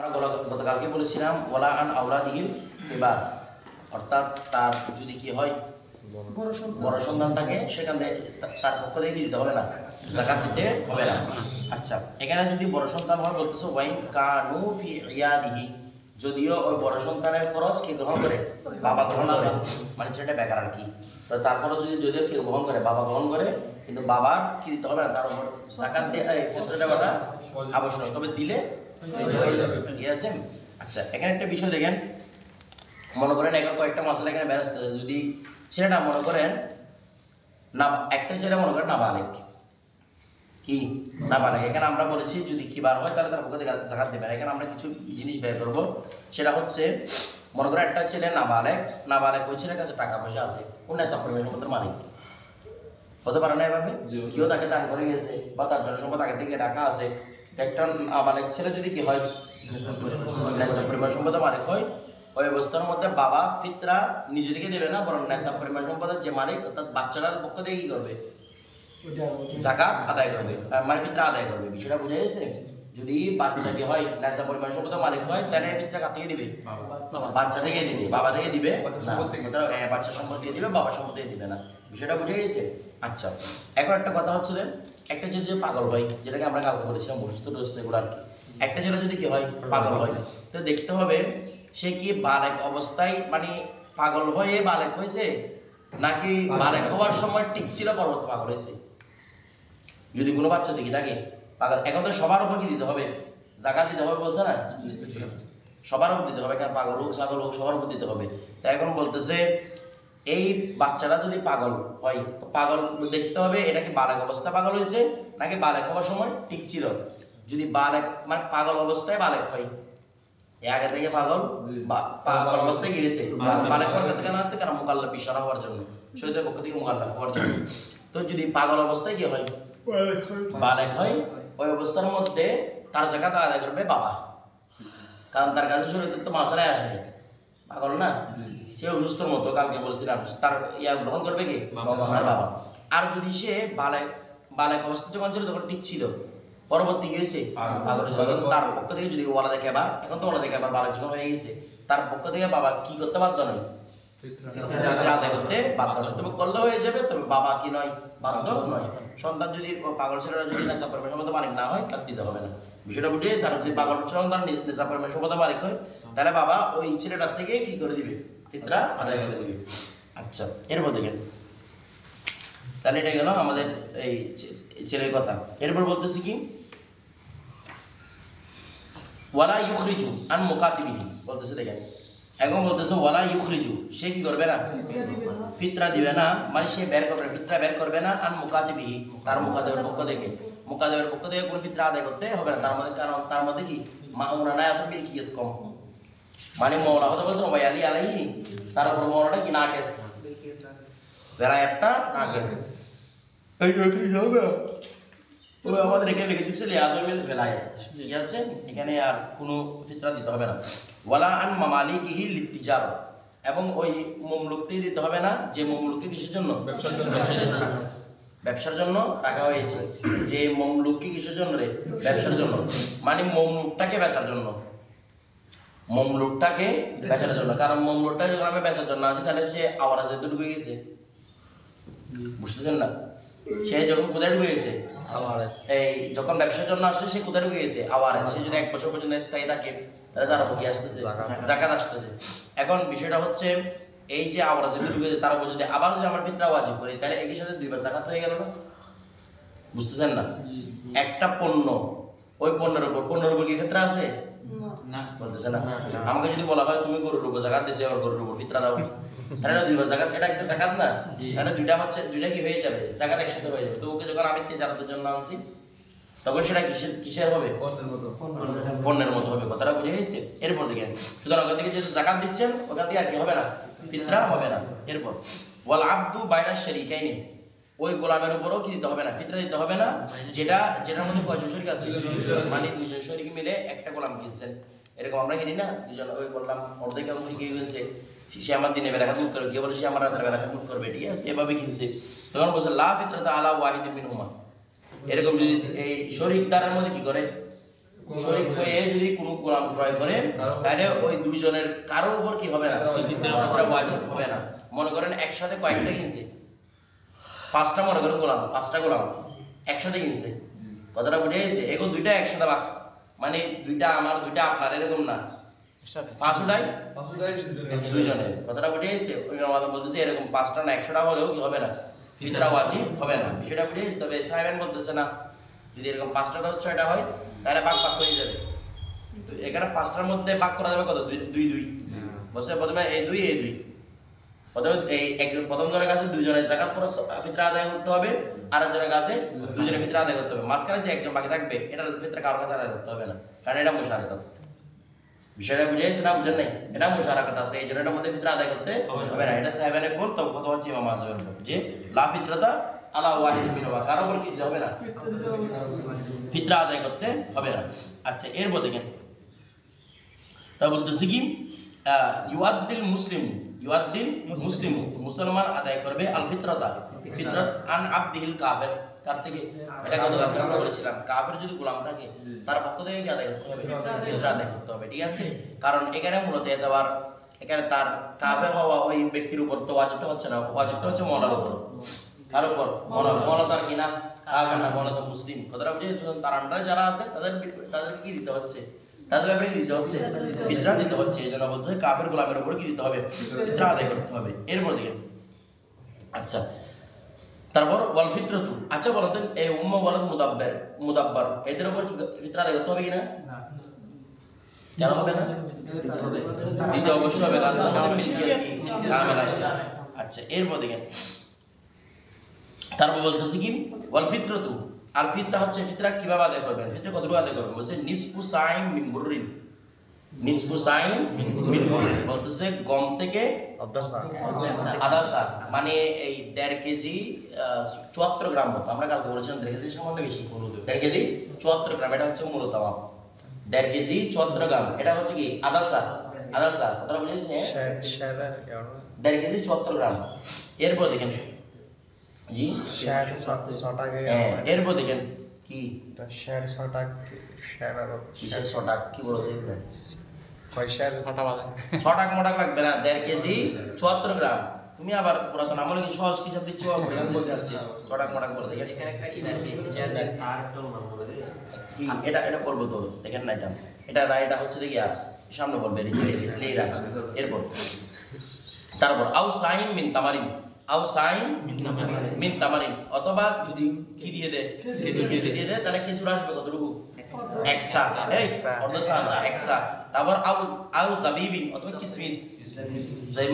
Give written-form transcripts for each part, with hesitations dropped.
আমরা গতকালকে বলেছিলাম ওয়ালা আন আওলাদিহিম এবার অর্থাৎ তার যদি কি হয় বড় সন্তান থাকে সেখান থেকে তার পক্ষ থেকে দিতে হবে না, যাকাত দিতে হবে না। আচ্ছা, এখানে যদি বড় সন্তান হয় বলতেছে ওয়াইন কানু ফি ইয়াদিহি, যদিও ওই বড় সন্তানের খরচ কে গ্রহণ করে? বাবা গ্রহণ করে, মানে ছেলেটা বেকার আর কি। তো তারপরে যদিও কেউ গ্রহণ করে, বাবা গ্রহণ করে, কিন্তু বাবার কি দিতে হবে না, তার উপর যাকাত দেওয়াটা আবশ্যক, তবে দিলে হয়ে যাবে। ঠিক আছে? আচ্ছা, এখানে একটা বিষয় দেখেন, মনে করেন এখন কয়েকটা মশলা এখানে ব্যস্ত। যদি ছেলেটা মনে করেন না, একটা ছেলে মনে করেন নাবালেগ, কি নাবালেগ, এখানে আমরা বলেছি যদি কি বার হয় তাহলে তার পক্ষ থেকে যাকাত দেবে। এখানে আমরা কিছু জিনিস বের করব, সেটা হচ্ছে মনে করেন একটা ছেলে নাবালেগ, ওই ছেলের কাছে টাকা পয়সা আছে, অন্য সাপ্লিমেন্ট সম্পদের মালিক হতে পারে না, এভাবে কেউ তাকে দান করে গেছে বা তার জন্য সম্পদ আগে থেকে রাখা আছে। একটা নাবালেগ ছেলে যদি কি হয় পরিবার সম্পদের মালিক হয়, ওই অবস্থার মধ্যে বাবা ফিতরা নিজে থেকে দেবে না, বরং নেশাব পরিবার সম্পদের যে মালিক অর্থাৎ বাচ্চাটার পক্ষ থেকে কি করবে? যাকাত আদায় করবে, মানে ফিতরা আদায় করবে। বিষয়টা বুঝা গেছে? যদি বাচ্চাটি হয় নেশাব পরিবার সম্পদের মালিক হয়, তাহলে ফিতরা কার থেকে দিবে? বাচ্চা থেকে দিবে, বাবা থেকে দিবে না, বাচ্চা সম্পদ দিয়ে দিবে, বাবা সম্পদ দিয়ে দিবে না। বিষয়টা বুঝে গেছে? আচ্ছা, এখন একটা কথা হচ্ছে যে একটা ছেলে যদি পাগল হয়, যেটাকে আমরা কালকে বলেছিলাম অসুস্থ টসুস্থ এগুলো আর কি, একটা ছেলে যদি কি হয় পাগল হয়, তো দেখতে হবে সে কি বালেক অবস্থায় মানে পাগল হয়ে বালেক হয়েছে, নাকি বালেক হওয়ার সময় ঠিক ছিল পরবর্তী পাগল হয়েছে। যদি কোনো বাচ্চা দেখি থাকে পাগল, এখন তো সবার উপর কি দিতে হবে? যাকাত দিতে হবে বলছে না, সবার উপর দিতে হবে, কারণ পাগল হোক ছাগল হোক সবার উপর দিতে হবে। তাই এখন বলতেছে এই বাচ্চাটা যদি পাগল হয়, তো পাগল দেখতে হবে এটা কি বালেক অবস্থা পাগল হয়েছে নাকি বালেক হওয়ার সময় ঠিক ছিল। যদি বালেক মানে পাগল অবস্থায় বালেক হয়, আগে থেকে পাগল অবস্থায় গিয়েছে, বালেক হওয়ার কাছে কেন আসছে? কারণ মুকাল্লাফ ইশারা হওয়ার জন্য, শহীদের পক্ষ থেকে মুকাল্লাফ হওয়ার জন্য। তো যদি পাগল অবস্থায় কি হয় বালেক হয়, ওই অবস্থার মধ্যে তার যাকাত আদায় করবে বাবা, কারণ তার কাছে শরীরের তো মাসালায় আসে, পাগল না, সে অসুস্থর মতো কালকে বলছিলাম, তার ইয়া গ্রহণ করবে কি? বাবা। আর যদি সে বালেক অবস্থা যখন ছিল তখন ঠিক ছিল, পরবর্তী কি হয়েছে তার পক্ষ থেকে যদি ওয়ালা দেখে আবার, এখন তো ওয়ালা দেখে আবার বালেক যখন হয়ে গেছে, তার পক্ষ থেকে বাবা কি করতে বাধ্য নয়? আদায় করতে বাধ্য নয়। তবে করলে হয়ে যাবে, তবে বাবা কি নয়? বাধ্য নয়। সন্তান যদি পাগল ছেলেরা যদি নেশা পরিমাণ সম্পদের মালিক না হয়, তার দিতে হবে না। বিষয়টা বুঝে গেছে? আর যদি পাগল সন্তান নেশা পরিমাণ সম্পদের মালিক হয়, তাহলে বাবা ওই ছেলেটার থেকে কি করে দিবে? ফিতরা আদায় করে দিবে। আচ্ছা, এরপর দেখেন, তাহলে এটা গেল আমাদের এই ছেলের কথা। এরপর বলতেছি কি ওয়ালা ইউখরিজু আন মুকাতিবিহি, বলতেছে দেখেন, এখন বলতেছে ওয়ালা ইউখরিজু, সে কি করবে না? ফিতরা দিবে না, মানে সে বের করবে, ফিতরা বের করবে না আন মুকাতিবিহি, তার মুকাদ্দেমের পক্ষ থেকে, মুকাদ্দেমের পক্ষ থেকে কোনো ফিতরা আদায় করতে হবে না তার মধ্যে, কারণ তার মধ্যে কি মাউনা না এত মিলকিয়ত কম, মানে মওলা হতে বলছে ওয়া আলী আলাইহি, তার উপর মওলাটা কি নাকেস, বেলায়েতটা নাকেস। এই কি হবে? ও আমাদের এখানে লিখে দিয়েছে লিয়াদুল বেলায়েত, ঠিক আছে? এখানে আর কোনো ফিতরা দিতে হবে না। ওয়ালা আন মামালিকিহি লিতিজারত, এবং ওই মামলুকটি দিতে হবে না যে মামলুককে কিসের জন্য? ব্যবসার জন্য রাখা হয়েছে। যে মামলুককে কিসের জন্য রে? ব্যবসার জন্য, মানে মামলুকটাকে বেচার জন্য, মামলুকটাকে বেচার জন্য, কারণ মামলুকটা যখন আমি বেচার জন্য আছি তাহলে সে আওয়ারাজে তো ঢুকে গেছে, বুঝতেছেন না? সে যখন কোথায় ঢুকে গেছে? এই যখন ব্যবসার জন্য আসছে সে কোথায় ঢুকে গেছে? আওয়ারাজ। সে যদি 1 বছর পর্যন্ত স্থায়ী থাকে তাহলে তার উপর কি আসতেছে? যাকাত আসতেছে। এখন বিষয়টা হচ্ছে এই যে আওয়ারাজে ঢুকে গেছে, তার উপর যদি আবার যদি আমরা ফিতরা ওয়াজিব করি, তাহলে একই সাথে 2 বার যাকাত হয়ে গেল না? বুঝতেছেন না? একটা পণ্য, ওই পণ্যের উপর কি ফিতরা আছে? না, বলতেছে না। আমাকে যদি বলা হয় তুমি গরুর উপর যাকাত দিতে, আর গরুর উপর ফিতরা দাও, তাহলে 2 বার যাকাত, এটা একটা যাকাত না? তাহলে দুইটা হচ্ছে, দুইটা কি হয়ে যাবে? যাকাত একসাথে হয়ে যাবে। তো ওকে যখন আমি তিজারতের জন্য আনছি তখন সেটা কিসের হবে? পণ্যের মতো হবে। কথাটা বুঝে গেছে? এরপর দেখেন, সুতরাং ওখান থেকে যেহেতু যাকাত দিচ্ছেন ওখান থেকে আর কি হবে না? ফিতরা হবে না। এরপর ওয়াল আবদু বাইনা শারীকাইনি, ওই গোলামের উপরও কি দিতে হবে না? ফিতরা দিতে হবে না। যেটার মধ্যে কয়জন শরীক আছে? মানে 2 জন শরীক মিলে একটা গোলাম কিনছেন, এরকম আমরা কিনি না? 2 জন, ওই বললাম অর্ধেক কেমন থেকে গেছে, সে আমার দিনে বেলা খাদমত করবে, কে বলে সে আমার রাতের বেলা খাদমত করবে, ঠিক আছে? এভাবে কিনছে, তখন বলছে লা ফিতরাতা আলা ওয়াহিদিন মিনহুমা। এরকম যদি এই শরীকদারের মধ্যে কি করে শরীক হয়ে যদি কোনো গোলাম ক্রয় করে তাহলে ওই দুইজনের কারোর উপর কি হবে না, ফিতরা ওয়াজিব হবে না। মনে করেন একসাথে কয়েকটা কিনছে, পাঁচটা, মনে করেন গোলাম, পাঁচটা গোলাম একসাথে কিনছে, কথাটা বুঝে গেছে? এখন দুইটা একসাথে ভাগ, মানে দুইটা আমার দুইটা আপনার এরকম না, পাঁচটাই দুইজনের, কথাটা বুঝে গেছে? ওই আমাদের বলতেছে এরকম পাঁচটা না 100টা হলেও কি হবে না, ফিতরা ওয়াজিব হবে না, বিষয়টা বুঝে গেছে? তবে সাহেবেন বলতেছে না, যদি এরকম 5টা 6টা হয় তাহলে ভাগ হয়ে যাবে। তো এখানে 5টার মধ্যে ভাগ করা যাবে কত, 2 2 বসে প্রথমে এই 2 এই 2, প্রথমে এই প্রথম জনের কাছে দুইজনের যাকাত খরচ ফিতরা আদায় করতে হবে, আরেকজনের কাছে দুইজনের ফিতরা আদায় করতে হবে, মাঝখানে যে একজন বাকি থাকবে এটা ফিতরা কারোর কাছে আদায় করতে হবে না, কারণ এটা মুশারাকাত। বিষয়টা বুঝে গেছে না? বুঝেন নাই? এটা মুশারাকাত আছে, এই জন্য এটার মধ্যে ফিতরা আদায় করতে হবে না। এটা সাহেবের কোল, তবে কথা হচ্ছে ইমাম আযমের উপর যে লা ফিতরাতা আলা ওয়াহিদ মিনহুমা, কারো উপর কি দিতে হবে না, ফিতরা আদায় করতে হবে না। আচ্ছা, এরপর দেখেন তা বলতেছি কি ইউআদ্দিল মুসলিম, ইউআদ্দিল মুসলিম, মুসলমান আদায় করবে আল ফিতরাতা, ফিতরাত আন আবদিল কাফির, কার থেকে? এটা কত আমরা বলেছিলাম, কাফির যদি গোলাম থাকে তার পক্ষ থেকে কি আদায় করতে হবে, ফিতরা আদায় করতে হবে, ঠিক আছে? কারণ এখানে মূলত এতবার এখানে তার কাফির হওয়া ওই ব্যক্তির উপর তো ওয়াজিবটা হচ্ছে না, ওয়াজিবটা হচ্ছে মওলার উপর, কার উপর? মওলা তার কি না, কাফির না, মওলা তো মুসলিম, কথাটা বুঝে? তার আন্ডারে যারা আছে তাদের কি দিতে হচ্ছে, তাদের ব্যাপারে দিতে হচ্ছে, ফিতরা দিতে হচ্ছে। এই জন্য বলতে কাফের গোলামের উপর কি দিতে হবে, ফিতরা আদায় করতে হবে। এরপর দিকে আচ্ছা, তারপর ওয়াল ফিতরাতু, আচ্ছা বলতে এই উম্মা ওয়ালাদ মুদাব্বার এদের উপর কি ফিতরা আদায় করতে হবে কিনা? কেন হবে না? দিতে অবশ্যই হবে, কারণ তাদের মিলকিয়াত কামেল আছে। আচ্ছা, এরপর দেখেন তারপর বলতেছি কি ওয়াল ফিতরাতু, আর ফিতরা হচ্ছে, ফিতরা কিভাবে আদায় করবেন, ফিতরা কতটুকু আদায় করবেন? বলছে নিসফু সাইম মিন বুররিন, নিসফু সাইম মিন বুররিন, বলতেছে গম থেকে আধা সা, মানে এই 1.5 কেজি 74 গ্রাম মতো, আমরা কালকে বলেছিলাম 1.5 কেজি সামান্য বেশি, 1.5 কেজি 74 গ্রাম, এটা হচ্ছে মূলত মাপ, 1.5 কেজি 74 গ্রাম, এটা হচ্ছে কি আধা সা, আধা সা, কথাটা বুঝেছেন? 1.5 কেজি 74 গ্রাম। এরপর দেখেন জি 100 টাকা, এরপর দেখেন কি 100 টাকা, 100 টাকা কি বলতে কয় 6 টাকা মোটা লাগবে না, 1.5 কেজি 74 গ্রাম। তুমি আবার পুরাতন আমলে কি সহজ হিসাব দিচ্ছ, আমি বলতে যাচ্ছি 6 টাকা মোটা বলে দেখেন, এখানে একটা কি এটা এটা করব তো, দেখেন না এটা না, এটা হচ্ছে দেখি আর সামনে বলবে এই রাখ। এরপর তারপর আউ সাইম মিন তামারিন, আউ সাইম মিন তামারিন, অথবা যদি কি দিয়ে দেয়, খেজুর দিয়ে দেয়, তাহলে খেজুর আসবে কতটুকু, 1 সা, অর্ধ সা, 1 সা। তারপর আউ জাবিবিন, অথবা কিসমিস,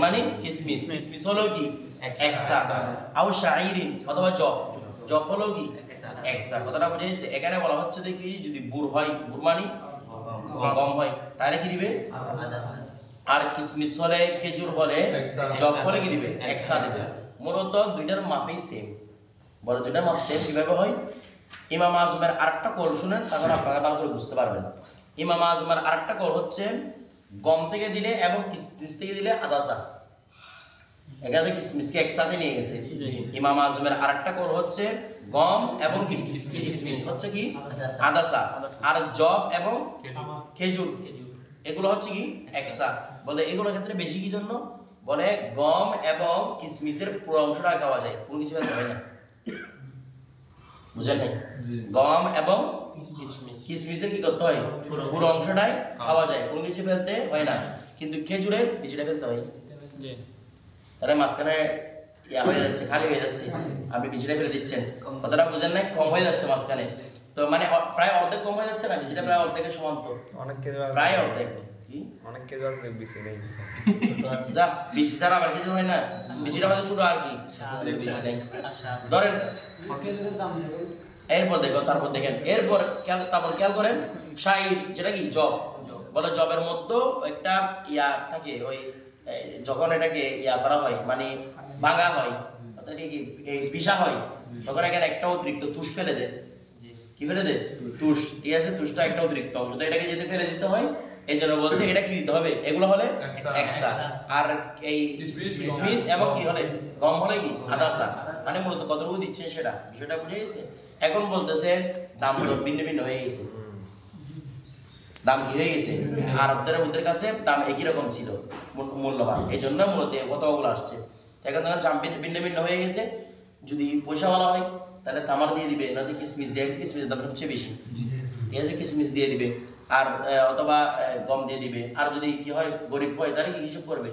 মানে কিসমিস, কিসমিস হলো কি 1 সা। আউ শাইরিন, অথবা জব হলো কি 1 সা। কথাটা বুঝে গেছে? এখানে বলা হচ্ছে দেখি যদি বুর হয়, বুর মানে গম হয়, তাহলে কি দিবে, আর কিসমিস হলে, খেজুর হলে, জব হলে কি দিবে, 1 সা দিবে। মূলত দুইটার মাপই সেম, বলে দুইটার মাপ সেম। কিভাবে হয়? ইমাম আজমের আরেকটা কল শুনেন, তারপর আপনারা ভালো করে বুঝতে পারবেন। ইমাম আজমের আরেকটা কল হচ্ছে গম থেকে দিলে এবং কিসমিস থেকে দিলে আধা সা, এখানে কিসমিসকে একসাথে নিয়ে গেছে। ইমাম আজমের আরেকটা কল হচ্ছে গম এবং কিসমিস হচ্ছে কি আধা সা, আর জব এবং খেজুর এগুলো হচ্ছে কি 1 সা। বলে এগুলোর ক্ষেত্রে বেশি কি জন্য? বলে গম এবং কিসমিসের পুরো অংশটা খাওয়া যায়, কোনো কিছু ফেলতে হয় না, বুঝেন নাই? গম এবং কিসমিসের কি করতে হয়, পুরো অংশটাই খাওয়া যায়, কোনো কিছু ফেলতে হয় না। কিন্তু খেজুরের বিচিটা ফেলতে হয়, তাহলে মাঝখানে ইয়া হয়ে যাচ্ছে, খালি হয়ে যাচ্ছে, আপনি বিচিটা ফেলে দিচ্ছেন, কথাটা বুঝেন নাই? কম হয়ে যাচ্ছে মাঝখানে, তো মানে প্রায় অর্ধেক কম হয়ে যাচ্ছে না, বিচিটা প্রায় অর্ধেকের সমান, তো অনেক কেজি, প্রায় অর্ধেক, অনেক কেজি আছে, বিচি নেই, যা বিচি ছাড়া আবার কিছু হয় না, বিচিটা হয়তো ছোট আর কি, বিচি নেই ধরেন। এরপর দেখো, তারপর দেখেন, এরপর তারপর খেয়াল করেন শাইর, যেটা কি জব, বলে জবের মধ্যে একটা ইয়া থাকে, ওই যখন এটাকে ইয়া করা হয়, মানে ভাঙা হয়, এই পিসা হয়, তখন এখানে একটা অতিরিক্ত তুষ ফেলে দেয়, কি ফেলে দেয়, তুষ, ঠিক আছে? তুষটা একটা অতিরিক্ত অংশ, তো এটাকে যেতে ফেলে দিতে হয়, এই জন্য বলছে এটা কি দিতে হবে, এগুলো হলে 1 সা, আর এই কিসমিস এবং কি হলে গম হলে কি আধা সা, মানে মূলত কতটুকু দিচ্ছে সেটা, বিষয়টা বুঝে গেছে? এখন বলতেছে দাম ভিন্ন ভিন্ন হয়ে গেছে, দাম কি হয়ে গেছে আরবদের ওদের কাছে দাম একই রকম ছিল মূল্যবান, এই জন্য মূলত ফতোয়াগুলো আসছে। এখন যখন দাম ভিন্ন ভিন্ন হয়ে গেছে, যদি পয়সাওয়ালা হয় তাহলে তামার দিয়ে দিবে, নয়তো কিসমিস দিয়ে, কিসমিস দাম সবচেয়ে বেশি, ঠিক আছে, কিসমিস দিয়ে দিবে, আর অথবা গম দিয়ে দিবে। আর যদি কি হয় গরিব হয় তাহলে কি হিসাব করবে,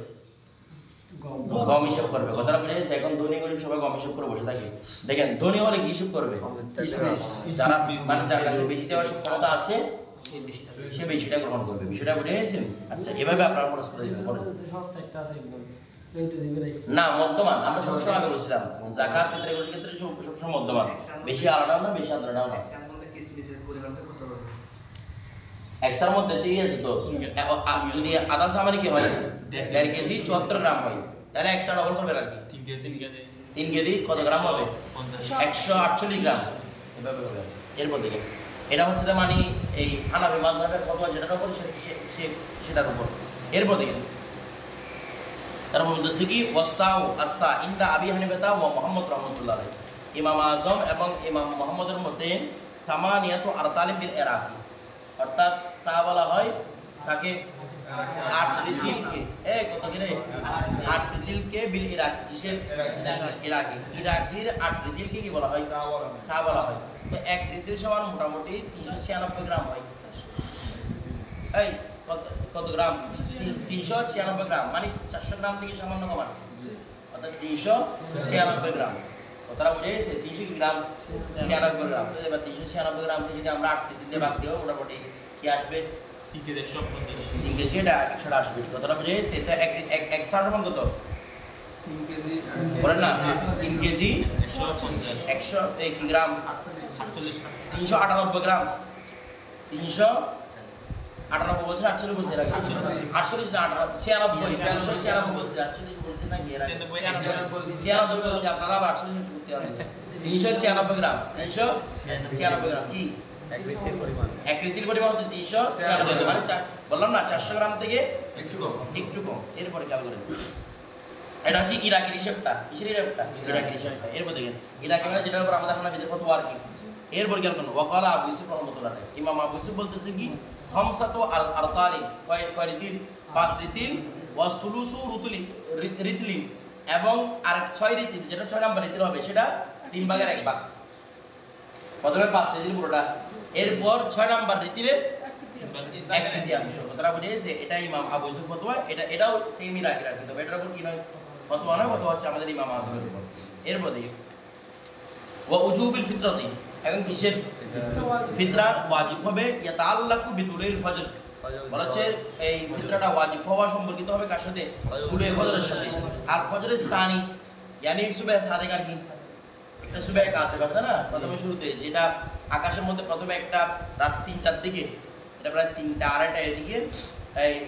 গম হিসাব করবে। কথাটা বুঝে গেছে? এখন ধনী গরিব সবাই গম হিসাব করে বসে থাকে। দেখেন ধনী হলে কি হিসাব করবে, যারা মানে যার কাছে বেশি দেওয়ার ক্ষমতা আছে সে বেশিটা গ্রহণ করবে। বিষয়টা বুঝে গেছেন? আচ্ছা, এভাবে আপনারা খরচ করে দিচ্ছেন না, মধ্যমান। আমরা সবসময় আগে বলছিলাম যাকাত ফিতর এগুলোর ক্ষেত্রে সবসময় মধ্যমান, বেশি আলাদাও না বেশি আলাদাও না। একসার মধ্যে ঠিক আছে তো, যদি আধা সামারি কি হয় 1.5 কেজি 74 গ্রাম হয়, তাহলে একশো ডবল করবে আর কি 3 কেজি কত গ্রাম হবে 148 গ্রাম, এভাবে হবে। এরপর দেখেন এটা হচ্ছে মানে এই হানাফি মাযহাবের ফতোয়া যেটার উপর সেটার উপর। এরপর দেখেন তারপর বলতেছে কি ওয়াসাউ আসা ইনদা আবি হানিফা ওয়া মুহাম্মদ রাহমাতুল্লাহ আলাইহি, ইমাম আযম এবং ইমাম মুহাম্মদের মতে সামানিয়াতু আরতালিম বিল ইরাকি, অর্থাৎ সা বলা হয় তাকে 8 রিতিলকে কত করে 8 রিতিলকে বিল ইরাকি, কিসের ইরাকি, ইরাকির 8 রিতিলকে কি বলা হয় সা বলা হয়। তো 1 রিতিল সমান মোটামুটি 396 গ্রাম হয়। এই কত গ্রাম 396 গ্রাম, মানে 400 গ্রাম থেকে সামান্য কমান, অর্থাৎ 396 গ্রাম। কথাটা বুঝে গেছে? 300 গ্রাম 96 গ্রাম, তো এবার 396 গ্রাম থেকে যদি আমরা 8 রিতিল দিয়ে ভাগ দিই মোটামুটি কি আসবে 3 কেজি এটা 100 আসবে। কথাটা বুঝে গেছে? এটা এক সার সমান কত 3 কেজি বলেন না, 3 কেজি 100 কি গ্রাম 398 গ্রাম, 398 বলছে 48 বলছে, 48 না 96 96 বলছে, 48 বলছে না কি এরা 96 বলছে, আপনারা 48 করতে হবে। 396 গ্রাম 396 গ্রাম কি এক লিটার পরিমাণ হচ্ছে 396, মানে বললাম না 400 গ্রাম থেকে একটু কম। এরপরে খেয়াল করেন এটা হচ্ছে ইরাকির হিসাবটা, কিসের হিসাবটা ইরাকির হিসাবটা। এরপর দেখেন ইরাকি মানে যেটার উপর আমাদের হানাফিদের ফতোয়া আর কি। এরপর খেয়াল করুন ওয়াকালা আবু ইউসুফ রাহমাতুল্লাহ আলাইহি, ইমাম আবু ইউসুফ বলতেছে কি খামসাতু আরতালি, কয় রিতিল 5 রিতিল, ওয়া সুলুসু রিতলি, এবং আরেক 6 রিতিল যেটা 6 নাম্বার রিতিল হবে সেটা 3 ভাগের 1 ভাগ। প্রথমে 5 রিতিল পুরোটা, এরপর 6 নাম্বার রিতিলের 1 তৃতীয়াংশ। কথাটা বুঝে গেছে? এটা ইমাম আবু ইউসুফ ফতোয়া, এটাও সেম ইরাকির আর কি, তবে এটার উপর কি নয় ফতোয়া নয়, ফতোয়া হচ্ছে আমাদের ইমাম আযমের উপর। এরপর দেখি ওয়া উজুবিল ফিতরাতি, এখন কিসের ফিতরার ওয়াজিব হবে ইয়াতাআল্লাকু বিতুলিল ফজর, বলেছে এই ফিতরাটা ওয়াজিব হওয়া সম্পর্কিত হবে কার সাথে তুলে ফজরের সাথে। আর ফজরের সানি ইয়ানি সুবহ সাদেক আর কি একটা সুবহ কাছে আছে না প্রথমে শুরুতে, যেটা আকাশের মধ্যে প্রথমে একটা রাত 3টার দিকে, এটা প্রায় 3টা 2:30 এদিকে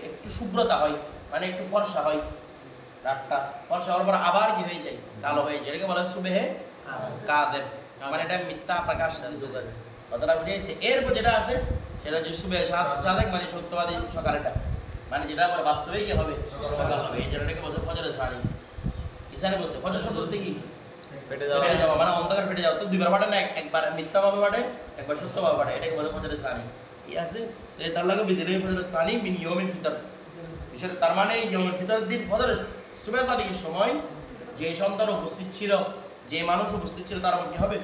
একটু শুভ্রতা হয়, মানে একটু ফর্সা হয়, রাতটা ফর্সা হওয়ার পর আবার কি হয়ে যায় কালো হয়ে যায়, এটাকে বলা হয় সুবহে কাদের, মানে এটা মিথ্যা প্রকাশ যোগাযোগ। কথাটা বুঝে গেছে? এরপর যেটা আছে সেটা হচ্ছে সুবহে সাদেক, মানে সত্যবাদী সকালটা, মানে যেটা পরে বাস্তবে কি হবে সকাল হবে, এই যেটাকে বলছে ফজরের সানি। ইসানে বলছে ফজর শব্দ কি ফেটে যাওয়া, মানে অন্ধকার ফেটে যাওয়া। তো দুইবার ফাটে না, একবার মিথ্যা ভাবে ফাটে একবার সত্য ভাবে ফাটে, এটাকে বলে ফজরের সানি। ঠিক আছে? তার লাগে বিদিনে ফজরের সানি মিন ইয়াউমিল ফিতর, বিষয়টা তার মানে ইয়াউমিল ফিতর দিন ফজরের সুবহ সাদিকের সময় যে সন্তান উপস্থিত ছিল, যে মানুষ উপস্থিত ছিল তার উপর কি হবে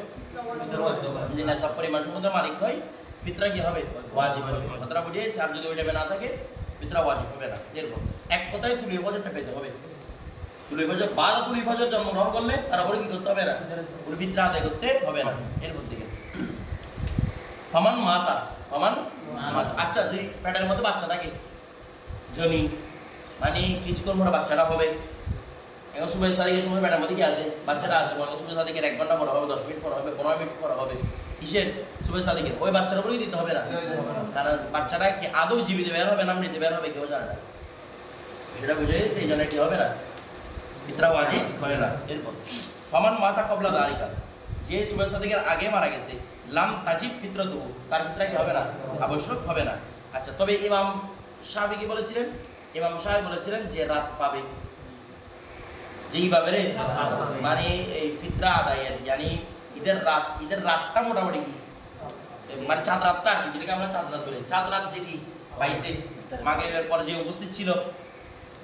যদি না সব পরিমাণ সমুদ্রের মালিক হয় ফিতরা কি হবে ওয়াজিব হবে। কথাটা বুঝে গেছে? আর যদি ওই টাইমে না থাকে ফিতরা ওয়াজিব হবে না। এরকম এক কথায় তুলি ফজরটা পেতে হবে, তুলি ফজর বাদ তুলি ফজর জন্মগ্রহণ করলে তার উপরে কি করতে হবে না, পুরো ফিতরা আদায় করতে হবে না। এরপর থেকে ফামান মাতা, আচ্ছা যদি পেটের মধ্যে বাচ্চা থাকে জনি, মানে কিছুক্ষণ পরে বাচ্চাটা হবে, এখন সুবহ সাদিকের সময় পেটের মধ্যে কি আছে বাচ্চাটা আছে, বলে সুবহ সাদিকের 1 ঘন্টা পর হবে, 10 মিনিট পর হবে, 15 মিনিট পর হবে, কিসের সুবহ সাদিকের, ওই বাচ্চার উপরেই দিতে হবে না, কারণ বাচ্চাটা কি আদৌ জীবিত বের হবে না মৃত বের হবে কেউ জানে না, সেটা বুঝে গেছে? এই জন্য কি হবে না ফিতরা ওয়াজিব হবে না। এরপর ফামান মাতা কবলা দালিকা, যে সুবহ সাদিকের আগে মারা গেছে লাম তাজিব ফিতরাতু, তার ফিতরা কি হবে না আবশ্যক হবে না। আচ্ছা, তবে ইমাম শাফি কি বলেছিলেন? ইমাম শাফি বলেছিলেন যে রাত পাবে, যেইভাবে রে মানে এই ফিতরা আদায়ের, মানে ঈদের রাতটা মোটামুটি কি মানে চাঁদ রাতটা আর কি, যেটাকে আমরা চাঁদ রাত বলি, চাঁদ রাত যে কি পাইছে, মাগরিবের পর যে উপস্থিত ছিল,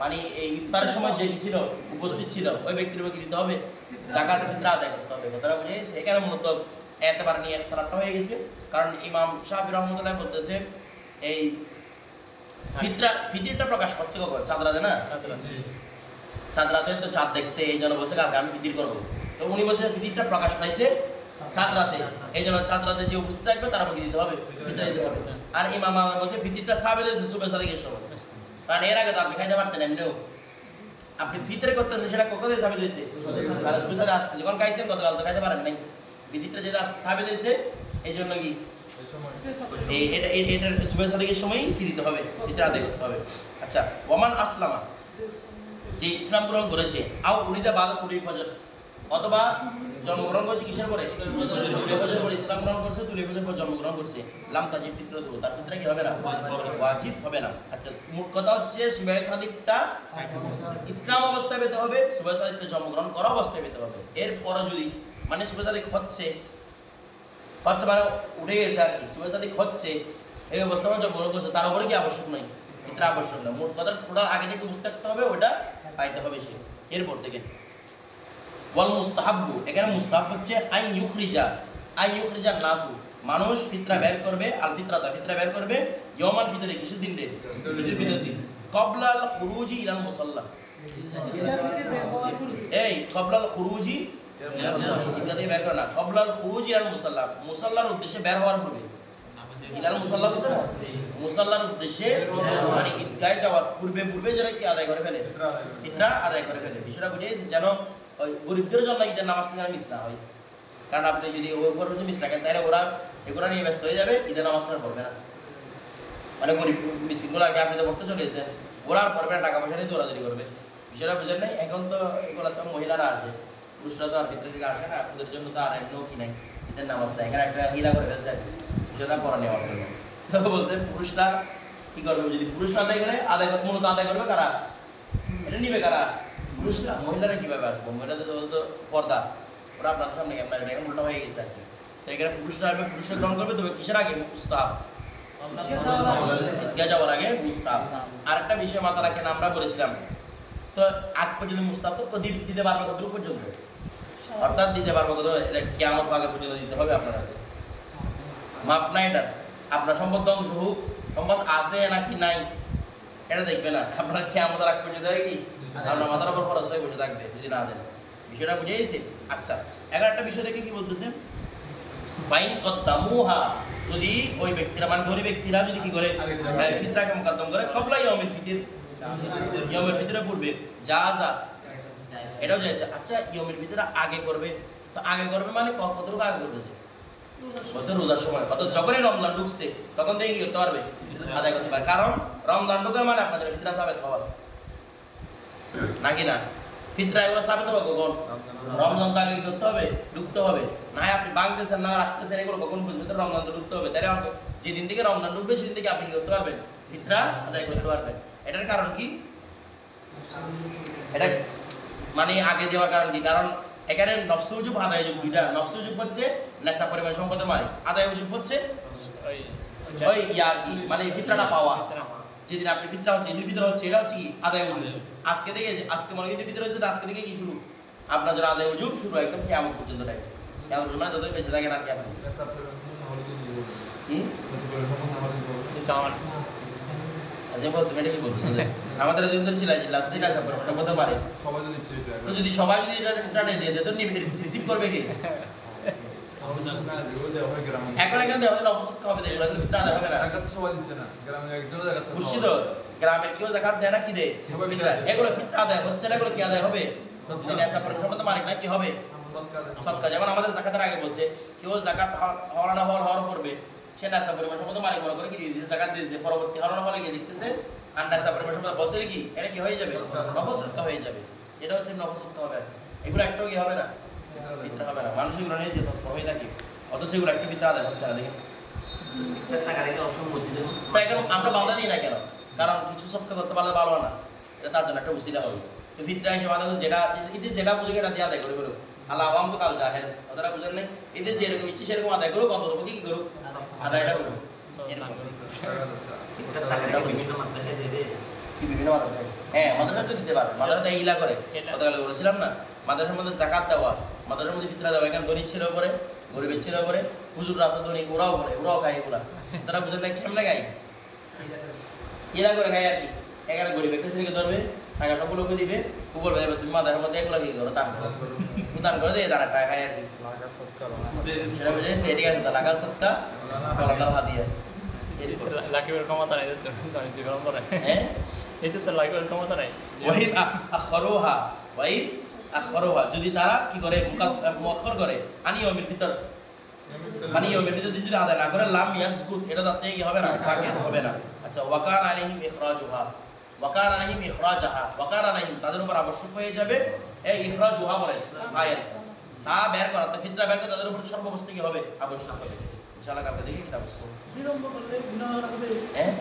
মানে এই ইফতারের সময় যে ছিল উপস্থিত ছিল, ওই ব্যক্তির উপর কি দিতে হবে? যাকাত ফিতরা আদায় করতে হবে। কথাটা বুঝে গেছে? এখানে মূলত এতবার নিয়ে ইখতিলাফটা হয়ে গেছে, কারণ ইমাম শাফি রহমাতুল্লাহ বলতেছে এই ফিতরটা প্রকাশ পাচ্ছে কখন? চাঁদ রাতে না? চাঁদ রাতে তো চাঁদ দেখছে, এই জন্য বলছে কালকে আমি ফিতির করবো। তো উনি বলছে ফিতিরটা প্রকাশ পাইছে চাঁদ রাতে, এই জন্য চাঁদ রাতে যে উপস্থিত থাকবে তারা কি দিতে হবে? ফিতরা দিতে হবে। আর ইমাম বলছে ফিতিরটা সাবেদ হয়েছে সুবহ সাদিকের সময়, কারণ এর আগে তো আপনি খাইতে পারতেন এমনিও। আপনি ফিতরে করতেছেন সেটা কখন থেকে সাবেদ হয়েছে? সুবহ সাদিক আজকে যখন খাইছেন, গতকাল তো খাইতে পারেন নাই। ফিতিরটা যেটা সাবেদ হয়েছে, এই জন্য কি এটা সুবহ সাদিকের সময়ই কি দিতে হবে? ফিতরা আদায় করতে হবে। আচ্ছা, ওমান আসলামা, যে ইসলাম গ্রহণ করেছে, আও উনিদা বাদ তুলিল ফজর, অথবা জন্মগ্রহণ করেছে কিসের পরে? তুলিল ফজর পরে ইসলাম গ্রহণ করছে, তুলিল ফজর পরে জন্মগ্রহণ করছে, লাম তাজিব ফিতরাতু, তার ফিতরা কি হবে না? ওয়াজিব হবে না। আচ্ছা, মূল কথা হচ্ছে সুবহ সাদিকটা ইসলাম অবস্থায় পেতে হবে, সুবহ সাদিকটা জন্মগ্রহণ করা অবস্থায় পেতে হবে। এরপরে যদি মানে সুবহ সাদিক হচ্ছে মানে উঠে গেছে আর কি, সুবহ সাদিক হচ্ছে এই অবস্থায় জন্মগ্রহণ করছে, তার উপরে কি আবশ্যক নাই? ফিতরা আবশ্যক না। মোট কথা টোটাল আগে থেকে বুঝতে থাকতে হবে, ওটা পাইতে হবে সে। এরপর থেকে ওয়াল মুস্তাহাব্বু, এখানে মুস্তাহাব হচ্ছে আই ইউখরিজা নাসু, মানুষ ফিতরা বের করবে, আল ফিতরাতা ফিতরা বের করবে, ইয়াউমাল ফিতরে কিসের দিন রে? ঈদুল ফিতর দিন, ক্বাবলাল খুরুজি ইলাল মুসাল্লা, এই ক্বাবলাল খুরুজি ঈদগাহ থেকে বের করে না, ক্বাবলাল খুরুজি ইলাল মুসাল্লা, মুসাল্লার উদ্দেশ্যে বের হওয়ার পূর্বে। ইলাল মুসাল্লা বুঝছো? মুসাল্লার উদ্দেশ্যে মানে ঈদগাহে যাওয়ার পূর্বে যারা কি আদায় করে ফেলে? ফিতরা আদায় করে ফেলে। বিষয়টা বুঝে গেছে? যেন ওই গরিবদের জন্য ঈদের নামাজ থেকে মিস না হয়, কারণ আপনি যদি ওই উপর যদি মিস রাখেন তাহলে ওরা এগুলো নিয়ে ব্যস্ত হয়ে যাবে, ঈদের নামাজটা পড়বে না। মানে গরিব মিসিংগুলো আগে আপনি তো পড়তে চলে গেছেন, ওরা আর পড়বে না, টাকা পয়সা নিয়ে দৌড়াদৌড়ি করবে। বিষয়টা বুঝেন নাই? এখন তো এগুলো তো মহিলারা আসে, পুরুষরা তো আর ভিতরের দিকে আসে না, ওদের জন্য তো আর এমনিও কি নাই ঈদের নামাজটা, এখানে একটা হিলা করে ফেলছে বিষয়টা পড়া নেওয়ার জন্য। তো বলছে পুরুষরা কি করবে? যদি পুরুষরা আদায় করে, মূলত আদায় করবে কারা? এটা নিবে কারা? পুরুষরা। মহিলারা কিভাবে আসবো? মহিলাদের তো পর্দা, ওরা আপনার সামনে কেমন আসবে? এখন উল্টা হয়ে গেছে আর কি। তো এখানে পুরুষরা আসবে, পুরুষরা গ্রহণ করবে, তবে কিসের আগে? মুস্তাহাব, ঈদগাহ যাওয়ার আগে মুস্তাহাব। আরেকটা বিষয় মাথা রাখেন, আমরা বলেছিলাম তো আগ পর্যন্ত মুস্তাহাব তো দিতে পারবে কতটুকু পর্যন্ত? অর্থাৎ দিতে পারবে কত? এটা কিয়ামত আগে পর্যন্ত দিতে হবে আপনার কাছে, মাপ নাই এটা। আপনার সম্পদ ধ্বংস হোক, সম্পদ আছে নাকি নাই এটা দেখবে না, আপনার কিয়ামত আগ পর্যন্ত হয় কি আপনার মাথার উপর খরচ হয়ে বসে থাকবে যদি না দেন। বিষয়টা বুঝে গেছে? আচ্ছা, এখন একটা বিষয় দেখে কি বলতেছে, ফাইন কদ্দামুহা, যদি ওই ব্যক্তিরা মানে ধনী ব্যক্তিরা যদি কি করে ফিতরাকে মুকদ্দম করে, ক্বাবলা ইয়াউমিল ফিতর, ইয়াউমিল ফিতরের পূর্বে, জাযা, এটাও জায়েজ। আচ্ছা, ইয়াউমিল ফিতর আগে করবে, তো আগে করবে মানে কতটুকু আগে করবে? বছর রোজার সময়, অর্থাৎ যখনই রমজান ঢুকছে তখন থেকে কি করতে পারবে? আদায় করতে পারবে। কারণ রমজান ঢুকে মানে আপনাদের ফিতরা সাবেত হওয়া নাকি না? ফিতরা এগুলো সাবেত হবে কখন? রমজান তো আগে করতে হবে, ঢুকতে হবে। না হয় আপনি বাংলাদেশের না রাখতেছেন, এগুলো কখন বুঝবেন? রমজান তো ঢুকতে হবে, তাই না? যেদিন থেকে রমজান ঢুকবে সেদিন থেকে আপনি কি করতে পারবেন? ফিতরা আদায় করতে পারবেন। এটার কারণ কি? এটা মানে আগে দেওয়ার কারণ কি? কারণ এখানে নফস ওয়াজিব আদায় ওয়াজিব দুইটা। নফস ওয়াজিব হচ্ছে নেশা পরিমাণ সম্পদের মালিক, আদায় ওয়াজিব হচ্ছে ওই মানে ফিতরাটা পাওয়া। যেদিন আপনি ফিতরা হচ্ছে, ঈদুল ফিতর হচ্ছে, এটা হচ্ছে কি আদায় ওয়াজিব। আজকে থেকে, আজকে মনে করি ফিতর হচ্ছে, আজকে থেকে কি শুরু? আপনার জন্য আদায় ওয়াজিব শুরু একদম কিয়ামত পর্যন্ত টাইম। কিয়ামত মানে যতদিন বেঁচে থাকেন আর কি আপনি আমাদের সম্পদ পারে তো যদি সবাই যদি এটা দিয়ে দেয় তো রিসিভ করবে কি? এখন এখানে অবস্থা হবে, হবে না। বুঝছি তো, গ্রামের কেউ জাকাত দেয় না, কি দেয়? এগুলো ফিতরা আদায় হচ্ছে না, এগুলো কি আদায় হবে? যদি নেশা পরিমাণ মালিক না কি হবে? সদকা। যেমন আমাদের জাকাতের আগে বলছে, কেউ জাকাত হওয়ার করবে, সে নেশা পরিমাণ সম্পদ মালিক মনে করে কি জাকাত দিয়ে দিতে, পরবর্তী হওয়ার হলে গিয়ে দেখতেছে আর নেশা পরিমাণ সম্পদ বছরে কি এটা কি হয়ে যাবে? নফসত্ব হয়ে যাবে। এটা হচ্ছে নফসত্ব হবে। এগুলো একটাও কি হবে না? ফিতরা হবে না। মানুষ এগুলো নিয়ে যে তৎপর হয়ে থাকে, অথচ এগুলো একটা ফিতরা আদায় হচ্ছে না। দেখেন আমরা বাধা দিই না কেন? কারণ কিছু সত্য করতে পারলে ভালো না, এটা তার জন্য একটা উসিলা হবে। তো ফিতরা হিসেবে আদায় যেটা যেটা বুঝে এটা দিয়ে আদায় করে করুক। আল্লাহ আওয়াম তো কাল জাহেল, ওরা বুঝেন নাই। এদের যেরকম ইচ্ছে সেরকম আদায় করুক, অন্তত কি করুক আদায়টা করুক। বিভিন্ন মাদ্রাসায় দিয়ে দেয় কি বিভিন্ন মাদ্রাসায়? হ্যাঁ, মাদ্রাসায় তো দিতে পারবে। মাদ্রাসাতে ইলা করে। গতকাল বলেছিলাম না, মাদ্রাসার মধ্যে জাকাত দেওয়া, মাদ্রাসার মধ্যে ফিতরা দেওয়া। এখানে ধনী ছেলেও করে, গরিবের ছেলেও করে, হুজুররা তো ধনী, ওরাও করে, ওরাও খায় এগুলা। তারা বুঝেন না কেমনে খায়? ইলা করে খায় আর কি। এখানে গরিব একটা ছেলেকে ধরবে, টাকা সবগুলোকে দিবে, উপর বলবে তুমি মাদ্রাসার মধ্যে এগুলো কি করো, দান করো। দান করে দিয়ে তারা টাকা খায় আর কি। সেটা বুঝে সে ঠিক আছে, লাগা সত্তা কলাটাও হাদিয়া। লাকিবের ক্ষমতা নাই তো তুই গরম করে হ্যাঁ, এতে তো লাকিবের ক্ষমতা নাই ওয়াহিদ আখরুহা, ওয়াহিদ আখরুহা, যদি তারা কি করে মুআক্খার করে আনি ইয়াউমিল ফিতর, মানে ইয়াউমিল ফিতর যদি আদায় না করে লাম ইয়াসকুত, এটা তাতে কি হবে না, সাকিত হবে না। আচ্ছা, ওয়াকান আলাইহিম ইখরাজুহা, ওয়াকান আলাইহিম ইখরাজাহা, ওয়াকান আলাইহিম তাদের উপর আবশ্যক হয়ে যাবে এই ইখরাজুহা বলে আয়াত, তা বের করা, তা ফিতরা বের করা তাদের উপর সর্বাবস্থা কি হবে, আবশ্যক হবে। ইনশাআল্লাহ কালকে দেখি কিতাব আছে। বিলম্ব করলে গুনাহ হবে। হ্যাঁ